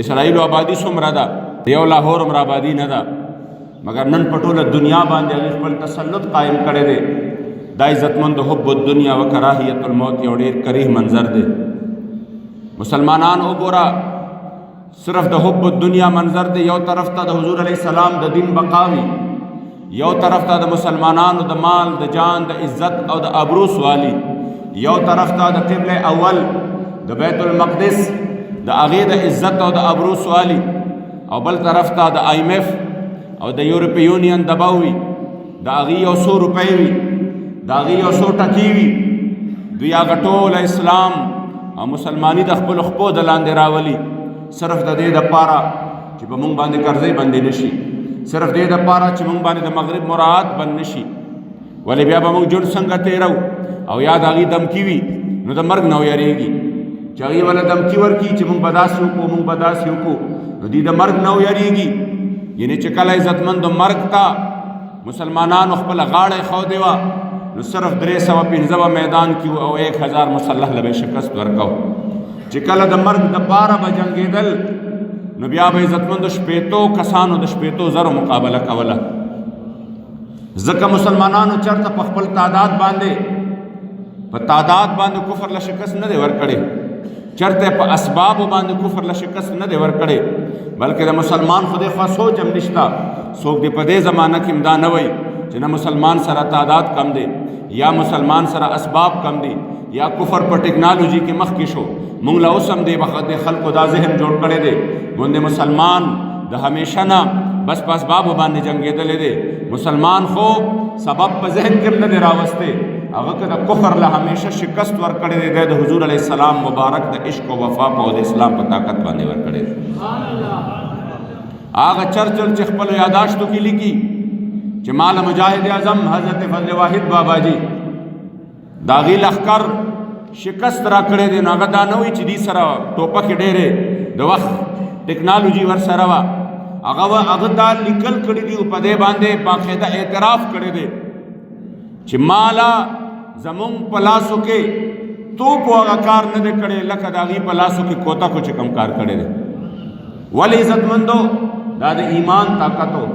اسرائیل آبادی څومره ده؟ یو لاهور عمر آبادی نه ده، مگر نن په ټوله دنیا باندې هغې خپل تسلط قائم کړی دی. دا عزتمند حب الدنیا و کراهیت الموت یو ډېر کریه منظر دی. مسلمانان وګوره، صرف د حب الدنیا منظر دی. یو طرف ته د حضور علیه السلام د دین بقاوي، یو طرف ته د مسلمانانو د مال د جان د عزت او د ابرو سوالی، یو طرف ته د قبله اول د بیت المقدس د هغې د عزت او د ابرو سوالی، او بل طرف ته د IMF او د یورپی یونین دباو وي، د هغې یو څو روپۍ وي، د هغې یو څو ټکي وي. دوی هغه ټول اسلام او مسلماني د خپلو خپو د لاندې راولي، صرف د دې دپاره چې په موږ باندې قرضې بندې نه شي، صرف دې دپاره چې موږ باندې د مغرب مراعات بند نه شي. ولې بیا به موږ ژوند څنګه تېرو؟ او یا د هغې دمکي وي نو د مرګ نه ویرېږي، چې هغې وله دمکي ورکړي چې موږ به داسې وکړو، موږ به داسې وکړو، نو دوی د مرګ نه ویرېږي. یعنې چې کله عزتمندو مرګ ته مسلمانانو خپله غاړه ایښودې وه، نو صرف 315 میدان کې او 1000 مسلح له به شکست ورکو. چې کله د مرګ دپاره به جنګېدل، نو بیا به عزتمندو 80 کسانو د 80 زرو مقابله کوله. ځکه مسلمانانو چرته په خپل تعداد باندې کفر له شکست نه دی ورکړی، چرته په اسبابو باندې کفر له شکست نه دی ورکړی، بلکې د مسلمان خدای خوا سوچ هم نشته. څوک دې په دې زمانه کې هم دا نه وایي چې نه مسلمان سره تعداد کم دی، یا مسلمان سره اسباب کم دی، یا کفر په ټیکنالوجي کې مخکې شو. مونږ له اوس هم د خلکو دا ذهن جوړ کړی دی ګوندې مسلمان د همیشه نه بس په اسبابو باندې جنګېدلی دی. مسلمان خو سبب په ذهن کې هم نه دی راوستی، هغه که د کفر له همیشه شکست ورکړی دی، دی د حضور علیه السلام مبارک د عشق و وفا په او د اسلام په طاقت باندې ورکړی دی. هغه چرچل چې خپلو یاداشتو کې لیکي چې مال مجاهد اعظم حضرت فضل واحد بابا جي د هغې لښکر شکست را کړی دی، نو هغه دا نه وایي چې دې سره ټوپکې ډېرې د وخت ټیکنالوجي ورسره وه، هغه دا لیکل کړي دي او په دې باندې باقاعده اعتراف کړی دی چې مالا زمونږ په لاسو کې توپ هغه کار نه دی کړی لکه د هغې په لاسو کې کوتا کو چې کوم کار کړی دی. ولې عزتمندو؟ دا د ایمان طاقتو،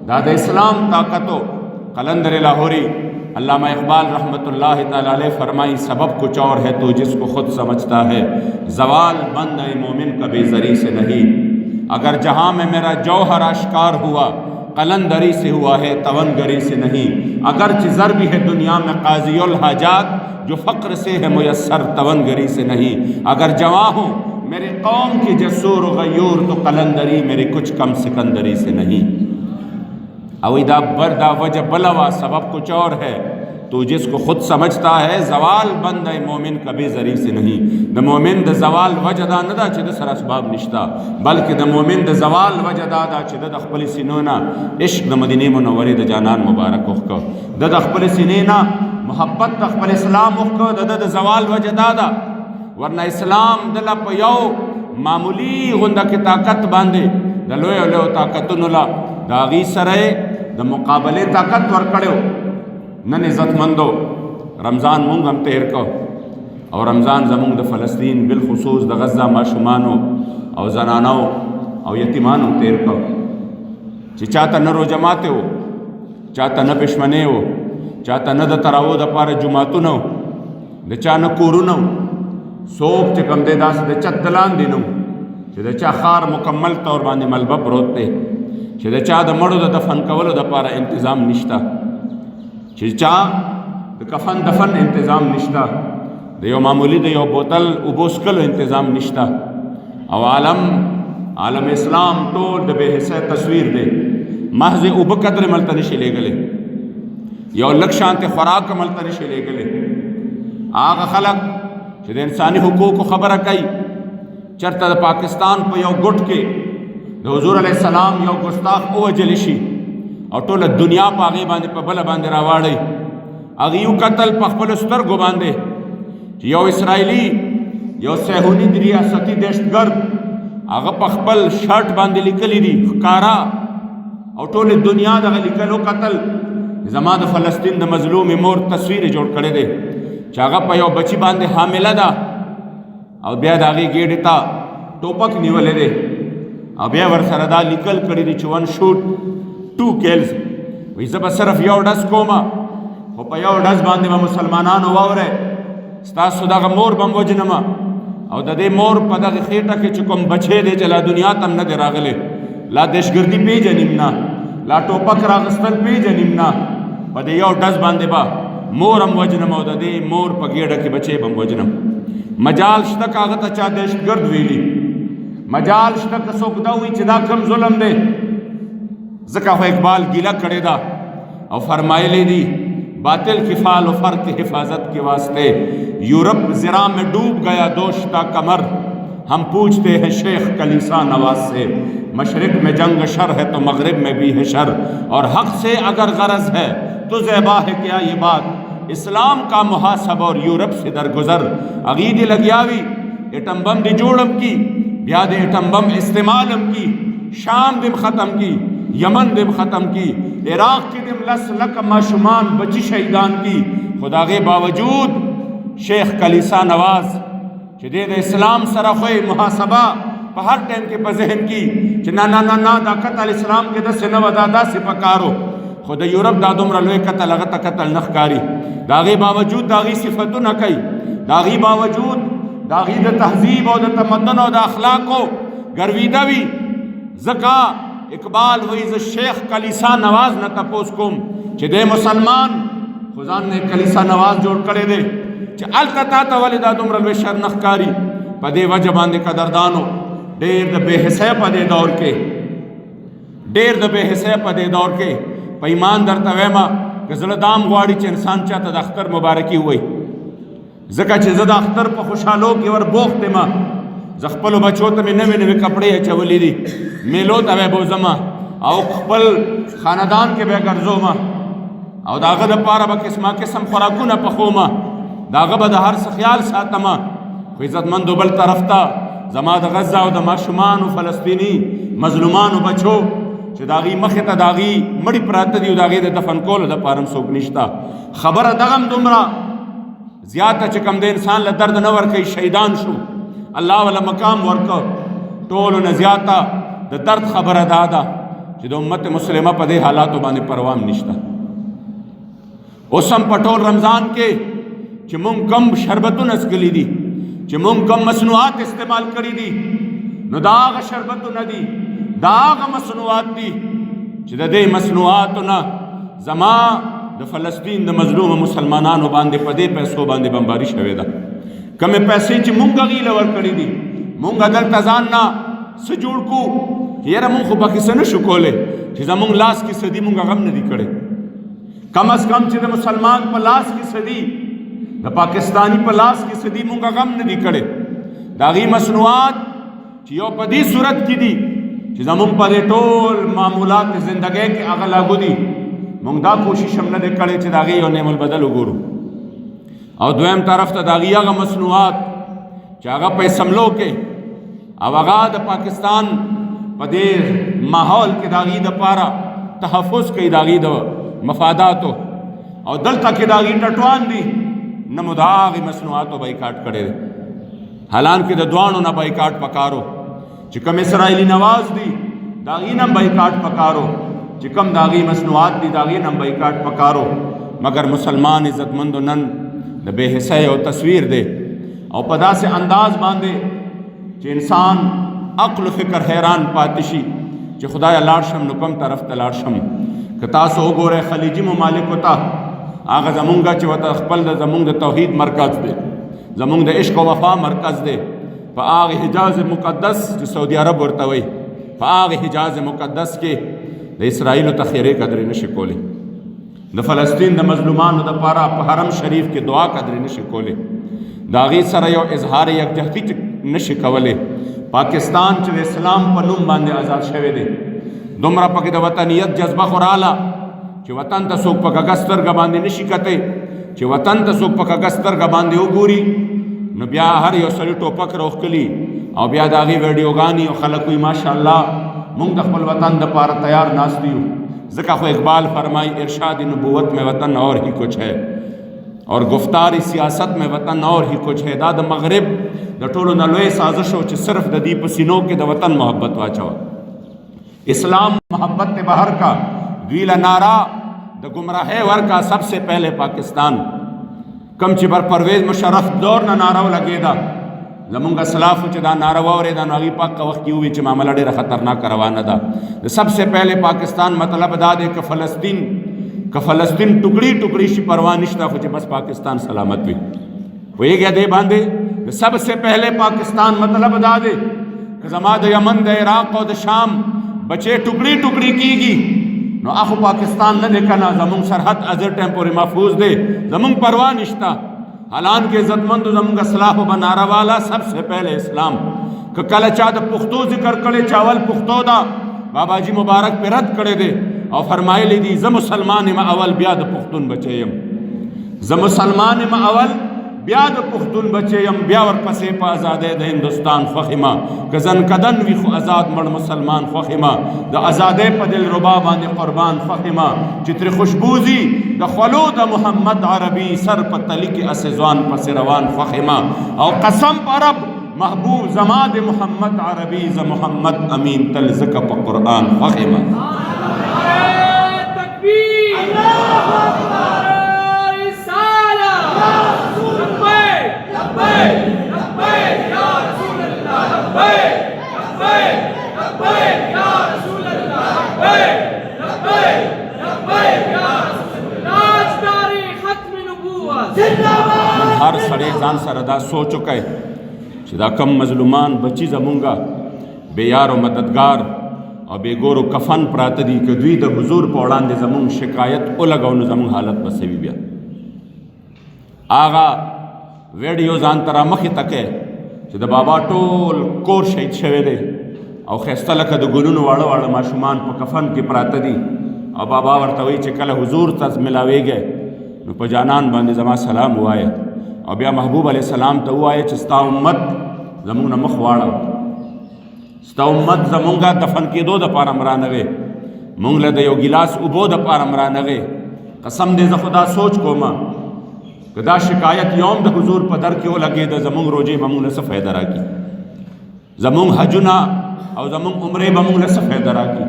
دا د اسلام طاقتو. قلندر لاہوری علامہ اقبال رحمۃ اللہ تعالی علیہ فرمائی، سبب کچھ اور ہے تو جس کو خود سمجھتا ہے، زوال بند ہے مومن کبھی زری سے نہیں. اگر جہاں میں میرا جوہر آشکار ہوا، قلندری سے ہوا ہے توانگری سے نہیں. اگرچہ زر بھی ہے دنیا میں قاضی الحاجات، جو فقر سے ہے میسر توانگری سے نہیں. اگر جواں ہوں میرے قوم کی جسور و غیور، تو قلندری میری کچھ کم سکندری سے نہیں. اوی دا وجہ بلوا، سبب کچھ اور ہے تو جس کو خود سمجھتا ہے، زوال بند ہے مومن کبھی زری سے نہیں. د مومن د زوال وجہ دا نه ده چې د سره اسباب نشته، بلکې د مومن د زوال وجہ دا ده چې د خپل سینو نه عشق د مدینې منورې د جانان مبارک وښکو، د خپل سینې نه محبت د خپل اسلام وښکو. د زوال وجہ دا ده، ورنه اسلام دله په یو معمولی غونده کې طاقت باندې د لویو لویو طاقتونو له د هغې سره د مقابلې طاقت ورکړی. نن عزتمندو رمضان مونږ هم تیر کو، او رمضان زمونږ د فلسطین بالخصوص د غزه ماشومانو او زنانو او یتیمانو تیر کو، چې چاته نه روژه ماتې و، چاته نه پشمنې و، چاته نه د تراویحو دپاره جوماتونه و، د چا نه کورونه و، څوک چې کوم دی داسې د چت د لاندې نه و چې د چا خار مکمل طور باندې ملبه پروت دی، چې د چا د مړو د دفن کولو دپاره انتظام نشته، چې چا د کفن دفن انتظام نشته، د یو معمولی د یو بوتل اوبو څښلو انتظام نشته. او عالم اسلام ټول د بې حسه تصویر دی، محض اوبه قدرې ملته نشي لیږلی، یو لږ شانتې خوراک ملته نشي لیږلی. هغه خلک چې د انساني حقوقو خبره کوي، چرته د پاکستان په یو ګوټ کې د حضور علیه السلام یو ګستاخ ووجلی شي او ټوله دنیا په هغې باندې په بله باندې راواړئ، هغې وکتل په خپلو سترګو باندې چې یو اسرائیلي یو صهیوني ریاستي دهشتګرد هغه په خپل شرټ باندې لیکلی دي ښکارا، او ټولې دنیا دغه لیکلو قتل زما د فلسطین د مظلومې مور تصویر جوړ کړی دی چې هغه په یو بچي باندې حامله ده او بیا د هغې ګېډې ته ټوپک نیولی دی او بیا ورسره دا لیکل کړي دي چې 1 shoot 2 kills. وایي زه به صرف یو ډز کومه خو په یو ډز باندې به مسلمانانو واورئ ستاسو دغه مور به م وجنمه او د دې مور په دغه خېټه کې چې کوم بچی دی چې لا دنیا ته هم نه دی راغلی لا دهشګردي پیژنیم نه لا ټوپک راغستل پیژنیم نه په دې یو ډز باندې به مور هم وجنم او د دې مور په ګېډه کې بچی به هم وجنم. مجال شته که هغه ته چا دهشتګرد ویلي مجال شته که څوک دا وایي چې دا کم ظلم دی ځکه خو اقبال ګیله کړې ده او فرمایلی دي باطل کی فعل و فر کی حفاظت کے واسطے یورپ زرا میں ڈوب گیا دوشتا کمر ہم پوچھتے ہیں شیخ کلیسا نواز سے مشرق میں جنگ شر ہے تو مغرب میں بھی ہے شر اور حق سے اگر غرض ہے تو زیبا ہے کیا یہ بات اسلام کا محاسب اور یورپ سے درگزر عقیدی لگیاوی ایٹم بم دی جوڑم کی بیاد ایٹم بم استعمالم کی شام دم ختم کی یمن دم ختم کی عراق کی دم لس لک معشومان بچی شہیدان کی خدا کے باوجود شیخ کلیسا نواز چې د اسلام سره خوی محاسبه په هر ټیم کې په ذهن کې چې نه دا قتل اسلام کې داسې نه وه دا داسې پکارو خو د یورپ دا دومره لوی قتل هغه ته قتل نه ښکاري د هغې باوجود د هغې صفتونه کوي د هغې باوجود د هغې د تهذیب او د تمدن او د اخلاقو ګرویده وي ځکه اقبال وایي زه شیخ کلیسا نواز نه تپوس کوم چې دی مسلمان خو ځان نه کلیسا نواز جوړ کړی دی چې هلته تا ته ولې دا دومره لوی شر نه ښکاري په دې وجه باندې قدردانو ډېر د بې حسۍ په دې دور کې ډېر د بې حسۍ په دې دور کې په ایمان درته وایم که زړه دام غواړي چې انسان چاته د اختر مبارکي ووایي ځکه چې زه د اختر په خوشحالو کې ور بوخت یم زه خپلو بچو ته مې نوې نوې کپړې اچولي دي میلو ته به بوځم او خپل خاندان کې به ګرځوم او د هغه دپاره به قسمه قسم خوراکونه پخوم د هغه به د هر څه خیال ساتم خو عزتمندو بل طرف ته زما د غزه او د ماشومانو فلسطیني مظلومانو بچو چې د هغې مخې ته د هغې مړي پراته دي او د هغې د دفن کولو دپاره هم څوک نشته خبره دغه هم دومره زیاته چې کوم د انسان له درد نه ورکوي شهیدان شو الله ولا مقام ورکو ټولو نه زیاته د درد خبره دا ده چې د امت مسلمه په دې حالاتو باندې پروا هم نشته اوس هم په ټول رمضان کې چې مونږ کم شربتونه څښلي دي چې مونږ کم مصنوعات استعمال کړي دي نو دا هغه شربتونه دي دا هغه مصنوعات دي چې د دې مصنوعاتو نه زما د فلسطین د مظلوم مسلمانانو باندې په دې پیسو باندې بمباري شوې ده کمې پیسې چې مونږ هغې له ورکړي دي مونږ دلته ځان نه څه جوړ کړو یاره مونږ خو پکې څه نه شو کولی چې زمونږ لاس کې څه دي مونږ هغه هم نه دي کړی کم از کم چې د مسلمان په لاس کې څه دي د پاکستانی په لاس کې څه دي مونږ هغه هم نه دي کړی د هغې مصنوعات چې یو په دې صورت کې دي چې زمونږ په دې ټول معمولات د زندګۍ کې هغه لاګو دي مونږ دا کوشش هم نه دی کړی چې د هغې یو نعم البدل وګورو او دویم طرف ته د هغې هغه مصنوعات چې هغه په اسمبلو کې او هغه د پاکستان په دې ماحول کې د هغې دپاره تحفظ کوي د هغې د مفاداتو او دلته کې د هغې ټټوان دي نه مو د هغې مصنوعاتو بایکاټ کړی دی حالانکې د دواړو نه بایکاټ پکارو چې کوم اسرائیلي نواز دي د هغې نه هم بایکاټ پکارو چې کوم د هغې مصنوعات دي د هغې نه هم بایکاټ پکارو مګر مسلمان عزتمندو نن د بې حسۍ او تصویر دی او په داسې انداز باندې چې انسان عقل و فکر حیران پاتې شي چې خدایه لاړ شم نو کوم طرف ته لاړ شم که تاسو وګورئ خلیجي ممالکو ته هغه زمونږ چې ورته خپل د زمونږ د توحید مرکز دی زمونږ د عشق و وفا مرکز دی په هغې حجاز مقدس چې سعودي عرب ورته وایي په هغې حجاز مقدس کې د اسرائیلو ته خیرې قدرې نشي کولی د فلسطین د مظلومانو دپاره په حرم شریف کې دعا قدرې نشي کولی د هغې سره یو اظهار یکجهتي نشي کولی پاکستان چې د اسلام په نوم باندې آزاد شوی دی دومره پکې د وطنیت جذبه خو راله چې وطن ته څوک په کږه سترګه باندې نشي کتی چې وطن ته څوک په کږه سترګه باندې وګوري نو بیا هر یو سړي ټوپک راوښکلي او بیا د هغې ویډیوګانې او خلک وایي ماشاءالله مونږ د خپل وطن دپاره تیار ناست یو ځکه خو اقبال فرمائی ارشاد نبوت میں وطن اور ہی کچھ ہے और गुफ्तार सियासत में वतन और ही कुछ है दा द मगरब द टोलो न लोए साजिश हो सिर्फ द दी पसीनों के द वतन मोहब्बत वाचवा इस्लाम मोहब्बत ते बाहर का द्वीला नारा द गुमराह वर का सबसे पहले पाकिस्तान कम चिबर परवेज मुशर्रफ दौर न नारा लगेदा जमुंगा सलाफ दा नारा और नागी पाक का वक्त यूँ मामला डेरा खतरनाक रवाना दा सबसे पहले पाकिस्तान मतलब दा दे कि फ़लस्तीन टुकड़ी टुकड़ी शी परवाह निश्ता खुचे बस पाकिस्तान सलामत भी वो ये क्या दे बांधे सबसे पहले पाकिस्तान मतलब दा दे कि जमाद यमन द इराक और द शाम बचे टुकड़ी टुकड़ी कीगी नो आखो पाकिस्तान न देखना जमुंग सरहद अजर टेम्पोरी महफूज दे जमुंग परवाह निश्ता हालान के इज्जतमंद जमुंग असलाह बनारा वाला सबसे पहले इस्लाम का कल चाद पुख्तो जिक्र करे चावल पुख्तो दा बाबा जी मुबारक पे रद्द करे दे और फरमाए ली दी ज मुसलमान इमा अवल ब्याद पुख्तुन बचेयम ज मुसलमान इमा अवल ब्याद पुख्तुन बचेयम ब्यावर पसे पा आज़ादे द हिंदुस्तान फ़खिमा कज़न कदन वी खु आज़ाद मर मुसलमान फ़खिमा द आज़ादे पदिल रुबा बांदे क़ुरबान फ़खिमा चित्र खुशबूजी द खलो द मोहम्मद अरबी सर पतली के असज़वान पस रवान फ़खिमा और कसम परब महबूब जमाद मोहम्मद अरबी ज मोहम्मद अमीन तलज़क प क़ुरआन फ़खिमा हर सड़े जान सरदा सो चुका है सिदा कम मजलूमान बची जमूंगा बेयार व मददगार और बेगोर व कफन प्रातदी के दुई द हुजूर पौड़ान दे जमूंग शिकायत ओ लगाउन जमूंग हालत बसेवी बिया आगा वीडियो जान तरा मखी तके सिदा बाबा टोल कोर शहीद शवे दे और खैस्ता लख द गुनून वाड़ो वाड़ो माशुमान प कफन की प्रातदी और बाबा वर्तवई चिकल हुजूर तज मिलावे गए नु प जानन बांधे जमा सलाम हुआ है और बिया महबूब अलैहि सलाम तो हुआ है चिस्ता उम्मत जमूंग न मखवाड़ा स्ता उम्मत जमूंगा दफन की दो द पार अमरा नगे मुंगल दे यो गिलास उबो द पार अमरा नगे कसम दे ज खुदा सोच को मां कदा शिकायत यौम द हुजूर पदर क्यों लगे द जमूंग रोजे ममूंग न सफ़ेद रा की जमूंग हजुना और जमूंग उम्रे ममूंग न सफ़ेद रा की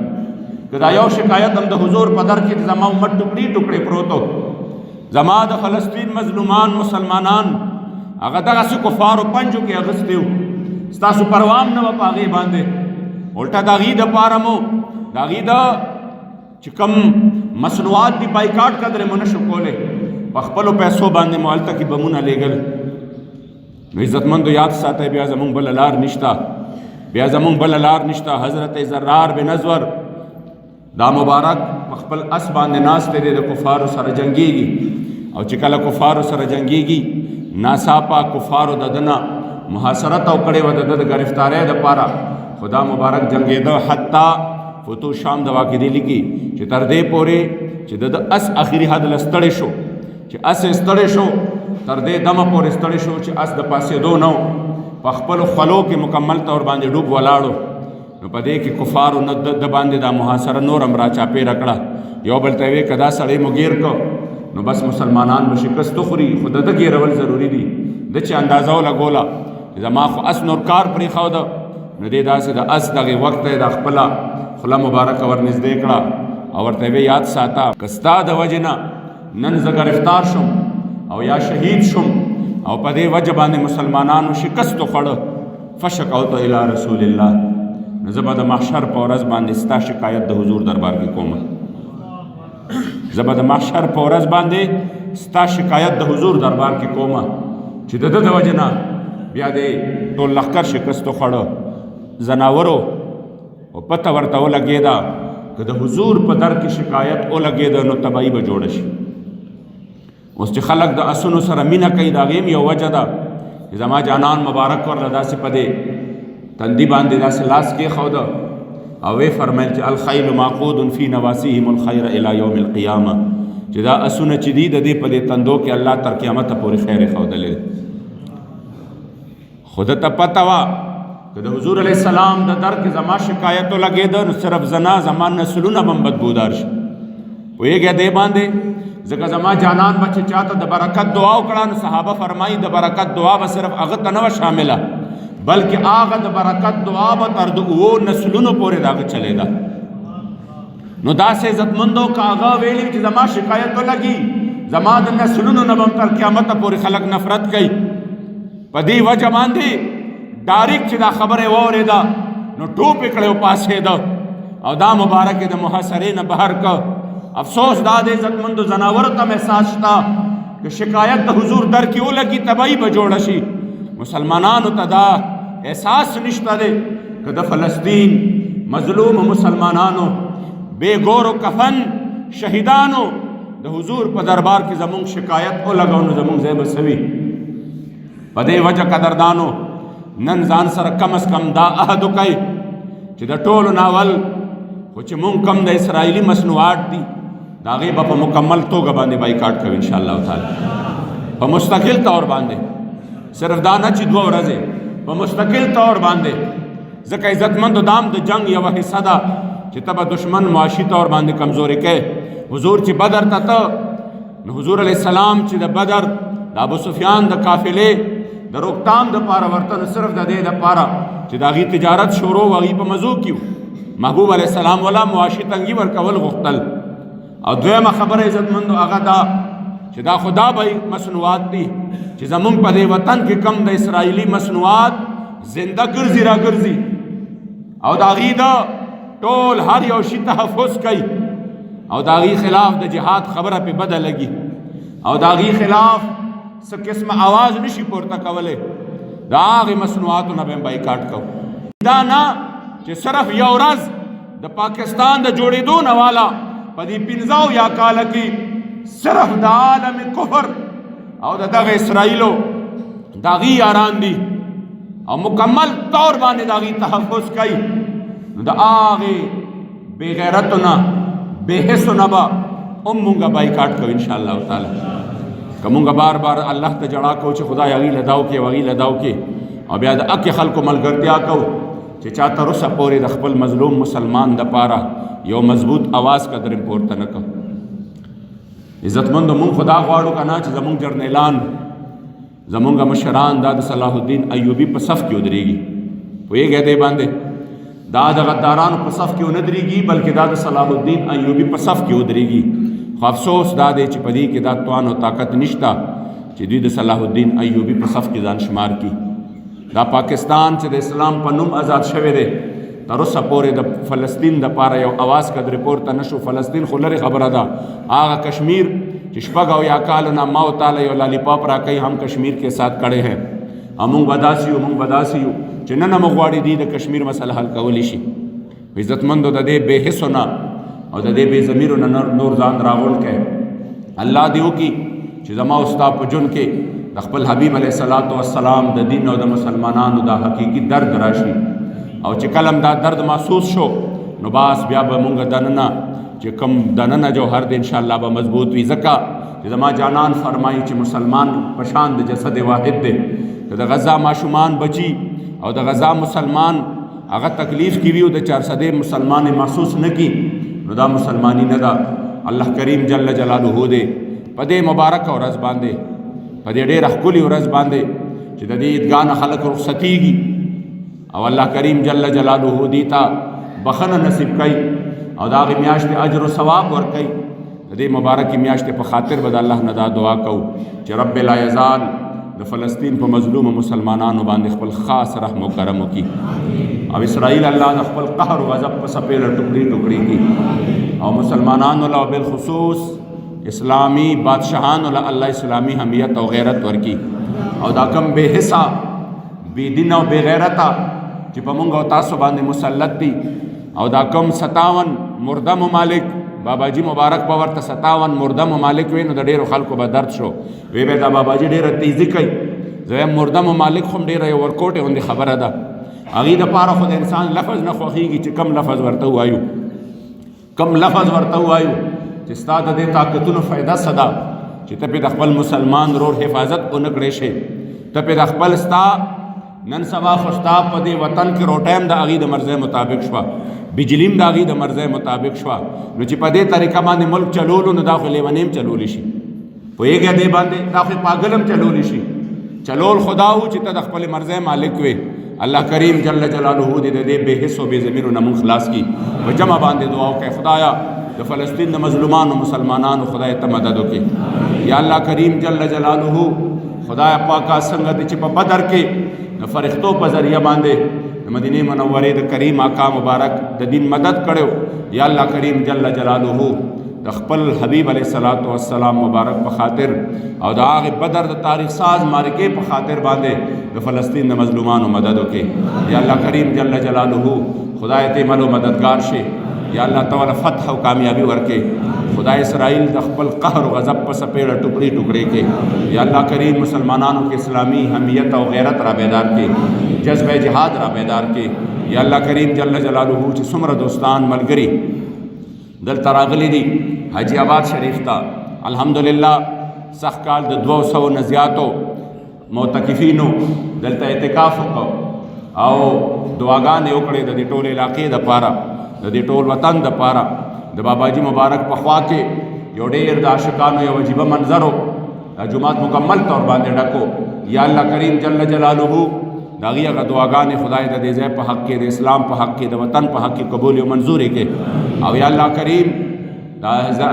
कदा यो शिकायत हम द हुजूर पदर की जमा उम्मत टुकड़ी टुकड़े प्रोतो जमाद फ़लस्तीन मजलूमान मुसलमानान अगदा से कुफार पंजो के अगस्ते स्तासु परवाम न पागे बांधे उल्टा दागी द पारमो दागी द चिकम मसनुआत भी बाइकाट कदरे मुनश कोले पखपलो पैसों बांधे मोल तक की बमुना ले गल इज्जतमंद याद साथ ब्या जमुंग बललार निश्ता ब्या जमुंग बललार निश्ता हजरत ज़र्रार बिन अज़वर दा मुबारक पखपल अस बांधे नास तेरे द कुफार सर जंगीगी और चिकला कुफार सर जंगीगी नासापा कुफार ददना मुहासरत और कड़े व दद गिरफ्तार द पारा खुदा मुबारक जंगे द हत्ता फतू शाम दवा की दिली की चितर दे पोरे चिद अस आखिरी हद लस्तड़े शो च अस स्तड़े शो तर दे दम पोरे स्तड़े शो च अस द पासे दो नौ पखपल खलो के मुकम्मल तौर बांधे डूब वलाड़ो न पदे कि कुफार न द बांधे दा मुहासर नोर अमरा चापे रकड़ा यो बलते वे कदा सड़े मुगीर को न बस मुसलमानान में शिकस्त खुरी खुद द गिरवल ज़रूरी दी दच अंदाज़ा लगोला जमा खो अस नौरकार परी खाद न दे दा से द अस दगे वक्त द खपला खुला मुबारक और नज़दीकड़ा और तवे याद साता कस्ता द वजना नन ज गिरफ्तार शुम और या शहीद शुम और पदे वजबान मुसलमानान शिकस्त खड़ फशक तो इला रसूलिल्लाह ज़बद महशर पौरज बांधे स्ता शिकायत द हुजूर दरबार की कोम ज़बद महशर पौरज बांधे स्ता शिकायत द हुजूर दरबार की कोमा चिद द वजना ब्या दे तो लखकर शिकस्त खड़ जनावरो और पता वर्ता वो लगेदा कि द हुजूर पदर की शिकायत ओ लगेदा नो तबाई ब जोड़श उस खलक द असुन सर मीना कई दागेम यो वजदा जमा जानन मुबारक और रदा से पदे तंदी बांधे दा से लास के खौदा अवे फरमाइल अल खैल माकूद फी नवासीहिम अल खैर इला यौम अल क़ियामा जदा असुन चिदीद दे पदे तंदो के अल्लाह तर क़यामत पूरी खैर खौदा ले खुद त पतावा कि हुजूर अलैहिस्सलाम द दर के जमा शिकायत लगे दर सिर्फ जना जमान नस्लुना बम बदबूदार वो ये क्या दे बांधे ځکه زما جانان به چې چاته د برکت دعا وکړه نو صحابه فرمایي د برکت دعا به صرف هغه ته نه وه شامله بلکې هغه د برکت دعا به تر د 7 نسلونو پورې د هغه چلېده. نو داسې عزتمندو که هغه ویلي چې زما شکایت ولګي زما د نسلونو نه به هم تر قیامته پورې خلک نفرت کوي په دې وجه باندې ډایرکټ چې دا خبره واورېده نو ټوپ یې کړی وپاڅېده او دا مبارک د محاصرې نه بهر که. افسوس دا د عزتمندو زناورو ته احساس شته که شکایت د حضور در کې ولګي تباهي به جوړه شي. مسلمانانو ته دا احساس نشته دی که د فلسطین مظلوم مسلمانانو بے گور و کفن شهیدانو د حضور په دربار کې زمونږ شکایت ولګو نو زمونږ ځای به څه وي. په دې وجه قدردانو نن ځان سره کم از کم دا عهد وکئ چې د ټولو ناول خو چې مونږ کم د اسرائیلي مصنوعات دي د هغې به په مکمل توګه باندې بایکاټ کوو انشاءالله تعالی په مستقل طور باندې صرف دا نه چې 2 ورځې په مستقل طور باندې ځکه عزتمندو دام د جنگ یوه حصه ده چې ته به دشمن معاشي طور باندې کمزوري کوې. حضور چې بدر ته ته نو حضور علیه السلام چې د بدر د ابو سفیان د قافلې د روکتام دپاره ورته نو صرف د دې دپاره چې د هغې تجارت شروع و هغې په مزو کې محبوب علیه السلام والا معاشي تنګي ورکول غوښتل. او دویمه خبره عزتمندو هغه دا چې دا خدا به مصنوعات دي چې زمونږ په دې وطن کې کم د اسرائیلي مصنوعات زنده ګرځي را ګرځي او د هغې د ټول هر یو شي تحفظ کوي او د هغې خلاف د جهاد خبره پې بده لګي او د هغې خلاف څه قسمه آواز نشي پورته کولی د هغې مصنوعاتو نه به هم بایکاټ کوو. دا نه چې صرف یو ورځ د پاکستان د جوړېدو نه والا په دې 15 یا کاله کې صرف د عالم کفر او د دغه اسرائیلو د هغې یاران دي او مکمل طور باندې د هغې تحفظ کوي نو د هغې بې غیرتو نه بې حسو نه به هم مونږ بایکاټ کوو انشاءالله تعالی. که مونږ بار بار الله ته جړا کوو چې خدای هغې له دا وکړي او هغې له دا وکړي او بیا د اکې خلکو ملګرتیا کوو چې چا تر اوسه پورې د خپل مظلوم مسلمان دپاره یو مضبوط اواز قدر پورته نه کړو. عزتمندو مونږ خدا غواړو که نه چې زمونږ جرنیلان زمونږ مشران دا د صلاح الدین ایوبي په صف کې ودرېږي. پوهېږئ دې باندې دا د غدارانو په صف کې ونه درېږي بلکې دا د صلاح الدین ایوبي په صف کې ودرېږي. خو افسوس دا دی چې په دې کې دا توان او طاقت نشته چې دوی د صلاح الدین ایوبي په صف کې ځان شمار کړي. دا پاکستان چې د اسلام په نوم آزاد شوی دی تر اوسه پورې د فلسطین دپاره یو اواز قدرې پورته نه شو. فلسطین خو لرې خبره ده هغه کشمیر چې 6 یا کالو نه ما و تعالی یو لالیپاپ راکوي هم کشمیر کے ساتھ کڑے ہیں او مونږ به داسې یو مونږ به داسې یو چې نن هم غواړي دوی د کشمیر مسله حل کولی شي. عزتمندو د دې بې حسو نه او د دې بې ضمیرو نه نور ځان راغونډ کړي. الله دې وکړي چې زما او ستا په ژوند کې د خپل حبیب علیه الصلاۃ والسلام د دین او د مسلمانانو دا حقیقي درد راشي او چې کلم دا درد محسوس شو نو باس بیا به مونږ دننه چې کم دننه جوهر دی انشاءالله به مضبوط وي. ځکه چې زما جانان فرمایي چې مسلمان په شان د جسد واحد دی. که د غزا ماشومان بچي او د غزا مسلمان هغه تکلیف کې وي او د 400 مسلمان محسوس نه کړي نو دا مسلمانی نه ده. الله کریم جل جلاله دی په دې مبارک ورځ باندې په دې ډېره ښکلې ورځ باندې چې د دې عیدګاه نه خلک رخصتېږي او الله کریم جل جلاله دې ته بخښنه نصیب کوي او د هغې میاشتې اجر و ثواب ورکوي. د دې مبارکې میاشتې په خاطر به د الله نه دا دعا کوو چې رب لا یزال د فلسطین په مظلوم مسلمانانو باندې خپل خاص رحم و کرم وکړي او اسرائیل الله د خپل قهر و غضب په څپېړه ټوکړي ټوکړي کړي او مسلمانانو له بالخصوص اسلامی بادشاہانو له الله اسلامی حمیت او غیرت ورکړي او دا کم بې حسه بې دین او بې غیرته چې په مونږ او تاسو باندې مسلط دي او دا کم 57 مرده ممالک باباجی مبارک په ورته 57 مرده ممالک وي نو د ډېرو خلکو به درد شو وی به دا باباجي ډېره تیزي کوي. زه مرده ممالک خو ډېره یو ورکوټې غوندې خبره ده. هغې دپاره خو د انسان لفظ نه خوښېږي چې کم لفظ ورته ووایو کم لفظ ورته ووایو چې ستا د دې طاقتونو فایده څه ده چې ته پې د خپل مسلمان رور حفاظت ونه کړی شې ته پې د خپل ستا نن سبا خو ستا په دې وطن کې روټۍ هم د هغې د مرضۍ مطابق شوه، بجلي هم د هغې د مرضۍ مطابق شوه. نو چې په دې طریقه باندې ملک چلولو نو دا خو لیونۍ هم چلولی شي، پوهېږې دې باندې دا خو پاګل هم چلولی شي. چلول خدا و چې ته د خپلې مرضۍ مالک وې. الله کریم جل جلاله دې د دې بې حس و بې ضمیرو نه مونږ خلاص کړي. په جمع باندې دعا وکړئ، خدایا د فلسطین د مظلومانو مسلمانانو خدای ته مدد وکړي. یا الله کریم جل جلاله خدای پاکه څنګه دې چې په بدر کې د فرښتو په ذریعه باندې د مدینې منورې د کریم آقا مبارک د دین مدد کړو. یا الله کریم جل جلاله د خپل حبیب علیه الصلاۃ والسلام مبارک په خاطر او د هغې بدر د تاریخ ساز مارکې په خاطر باندې د فلسطین د مظلومانو مدد وکړي. یا الله کریم جل جلاله خدای ته ملو مددگار شي. یا الله تعالی فتح او کامیابی ورکړي. خدای اسرائیل د خپل قهر او غضب په سپېړه ټوکړي ټوکړي کې. یا الله کریم مسلمانانو کې اسلامي حمیت او غیرت را بیدار کې، جذبه جهاد را بیدار کې. یا الله کریم جل جلاله چې څومره دوستان ملګري دلته راغلي دي حاجی آباد شریف ته، الحمدلله سخت کال د 200 نه زیاتو معتکفینو دلته اعتکاف وکړو او دعاګانې وکړې د دې ټول علاقې دپاره، د دې ټول وطن دپاره. د باباجي مبارک په خوا کې یو ډېر د عاشقانو یو عجیبه منظر و، دا جومات مکمل طور باندې ډکو. یا الله کریم جل جلاله د هغې هغه دعاګانې خدای د دې ځای په حق کې، د اسلام په حق کې، د وطن په حق کې قبول او منظورې کې. او یا الله کریم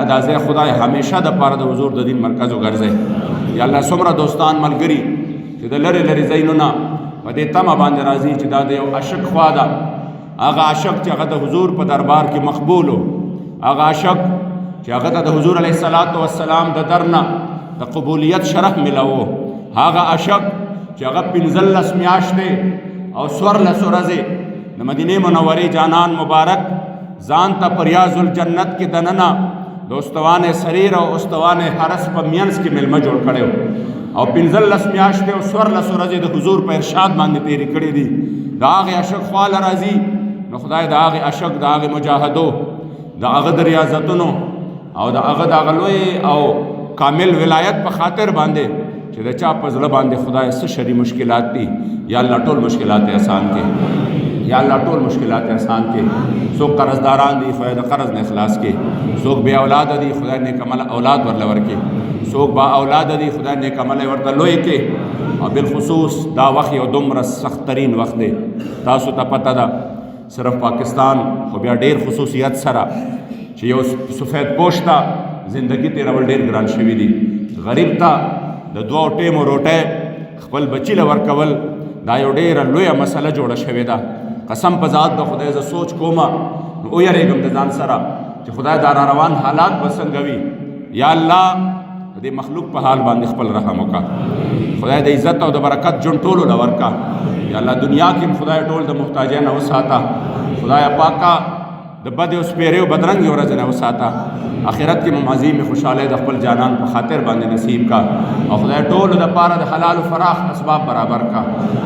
دا ځای خدای همیشه دپاره د حضور د دین مرکز وګرځئ. یا الله څومره دوستان ملګري چې د لرې لرې ځایونو نه په دې تمه باندې راځي چې دا د یو عاشق خوا ده، هغه عاشق چې هغه د حضور په دربار کې مقبول و، هغه عاشق چې هغه ته د حضور علیه الصلاۃ والسلام د در نه د قبولیت شرف ملاوه، هغه عاشق چې هغه 15 میاشتې او 14 ورځې د مدینې منورې جانان مبارک ځان ته په ریاض الجنت کې دننه د استوان سریر او استوان حرس په مینځ کې مېلمه جوړ کړی او 15 میاشتې او 14 ورځې د حضور په ارشاد باندې تېرې کړې دي. د هغې عاشق خواله راځي نو خدای د هغې عاشق د هغې مجاهدو د هغه د ریاضتونو او د هغه د هغه لوی او کامل ولایت په خاطر باندې چې د چا په زړه باندې خدای څه شرعي مشکلات دي، یا الله ټول مشکلات آسان کړي. یا الله ټول مشکلات آسان کړي. څوک قرضداران دي خدای د قرض نه خلاص کړي، څوک بې اولاده دي خدای نیک عمله اولاد ورله ورکړي، څوک با اولاده دي خدای نیک عمله ورته لوی کړي. او بالخصوص دا وخت یو دومره سخت ترین وخت دی، تاسو ته پته ده صرف پاکستان خو بیا ډېر خصوصیت سره چې یو سفید پوش ته زندگی تېرول ډېر ګران شوي دي. غریب ته د 2 ټیمو روټۍ خپل بچي له ورکول دا یو ډېره لویه مسله جوړه شوې ده. قسم په ذات د خدای زه سوچ کومه نو ویرېږم د ځان سره چې خدای دا را روان حالات به څنګه وي. یا الله د دې مخلوق په حال باندې خپل رحم وکړه. خدای د عزت او د برکت ژوند ټولو له ورکړه. یا الله دنیا کې هم خدای ټول د محتاجۍ نه وساته. خدای پاکه د بدې او سپېرې او بدرنګې ورځې نه وساته. آخرت کې هم عظیم خوشحالۍ د خپل جانان په خاطر باندې نصیب کا. او خدای ټولو دپاره د حلال و فراخ اسباب برابر کا.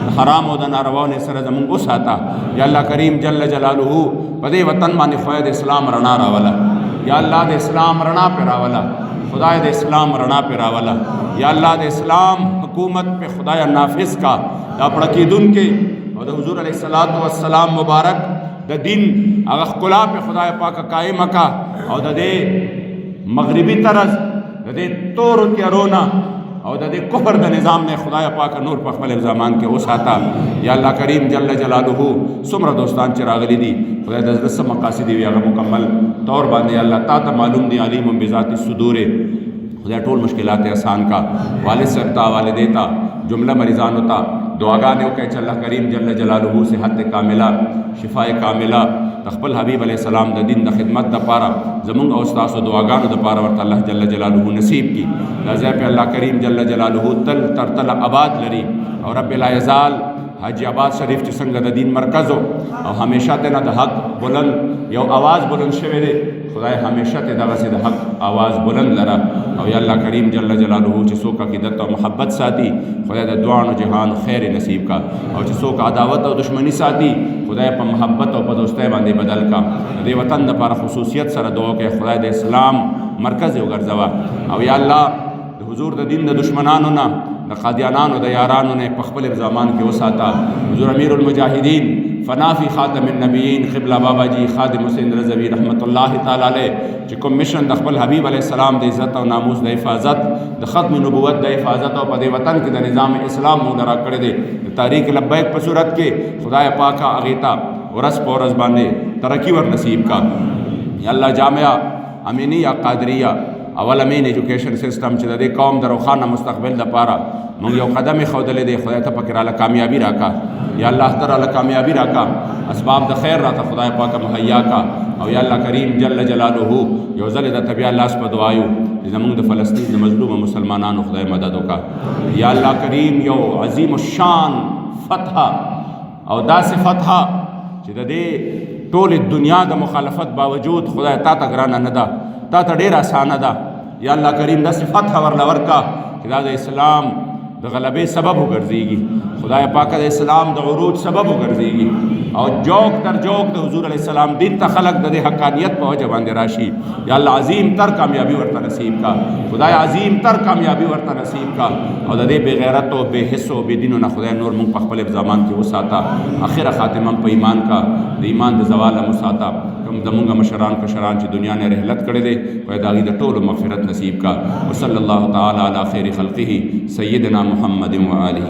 د حرام او د نارواو نه سره زمونږ وساته. یا الله کریم جل جلاله په دې وطن باندې خدای د اسلام رڼا راوله. یا الله د اسلام رڼا پې راوله. خدای د اسلام رڼا پې راوله. یا الله د اسلام حکومت پہ خدای نافذ کا. دا پړکېدونکې او د حضور علیه الصلاۃ والسلام مبارک د دین هغه ښکلا پې خدای پاکه قایمه کا. او د دې مغربي طرز د دې تورو تیارو نه او د دې کفر د نظام نه خدای پاکه نور په خپل زمان کې وساته. یا الله کریم جل جلاله څومره دوستان چې راغلي دي خدای د زړه څه مقاصد وي هغه مکمل طور باندې الله تا ته معلوم دي، علیم بذات الصدور. خدای ټول مشکلات آسان کا. والد صاحب ته، والدې ته، جمله مریضانو ته دعاګانې وکړئ چې الله کریم جل جلاله صحت کامله، شفای کامله د خپل حبیب علیه السلام د دین د خدمت دپاره زمونږ او ستاسو دعاګانو دپاره ورته الله جل جلاله نصیب کړي. دا ځای پې الله کریم جل جلاله تل تر تله آباد لري. او رب لا یزال حاجی آباد شریف چې څنګه د دین مرکز او همیشه ته نه د حق بلند یو آواز بلند شوی دی، خدای همیشه ته دغسې د حق آواز بلند لره. او یا الله کریم جل جلاله چې څوک عقیدت او محبت ساتي خدای د دواړو جهان خیر نصیب کا. او چې څوک عداوت او دشمنی ساتي خدای په محبت او په دوستۍ باندې بدل کا. د دې وطن دپاره خصوصیت سره دعا کوي خدای د اسلام مرکز یې وګرځوه. او یا الله د حضور د دین د دشمنانو نه د قادیانانو د یارانو نه په خپل زمان کې وساته. حضور امیر المجاهدین فنافی خاتم النبیین قبله بابا جی خادم حسین رضوی رحمت الله تعالی علیه چې کوم مشن د خپل حبیب علیه السلام د عزت او ناموس د حفاظت د ختم نبوت د حفاظت او په دې وطن کې د نظام اسلام مونږ را کړی دی د تاریخ لبیک په صورت کې خدای پاکه اغیتا ورس پورس باندې ترقی ور نصیب کا. یا الله جامعہ امینیہ قادریہ اول امین ایجوکیشن سسٹم چې د دې قوم د روښانه مستقبل لپاره موږ یو قدم ایښودلی دی خدای ته پکې راله کامیابي راکا. یا الله ته راله کامیابي راکا، اسباب د خیر راته خدای پاکه مهیا کا. او یا الله کریم جل جلاله یو ځل د طبیعه لاس په دعایو چې زموږ د فلسطین د مظلوم مسلمانانو خدای مدد وکا. یا الله کریم یو عظیم الشان فتح او داسې فتح چې د دې ټول دنیا د مخالفت باوجود خدای تا ته ګرانه نه ده، تا ته ډېره اسانه ده. یا الله کریم داسې فتح ورله ورکا چې دا د اسلام د غلبې سبب وګرځېږي، خدای پاک د اسلام د عروج سبب وګرځېږي او جوک تر جوک د حضور علیه السلام دین ته خلق د دې حقانیت په وجه باندې راشي. یا الله عظیم تر کامیابی ورته نصیب کا، خدای عظیم تر کامیابی ورته نصیب کا او د دې بې غیرت او بې حس او بې دینو نه خدای نور مونږ په خپل زمان کې وساته. اخره خاتمه په ایمان کا، د ایمان د زوال نه مساته. کوم زمونږ مشران کشران چې دنیا نه رحلت کړی دی خدای د هغې د ټولو مغفرت نصیب کا. وصلی الله تعالی علی خیر خلقه سیدنا محمد و آله.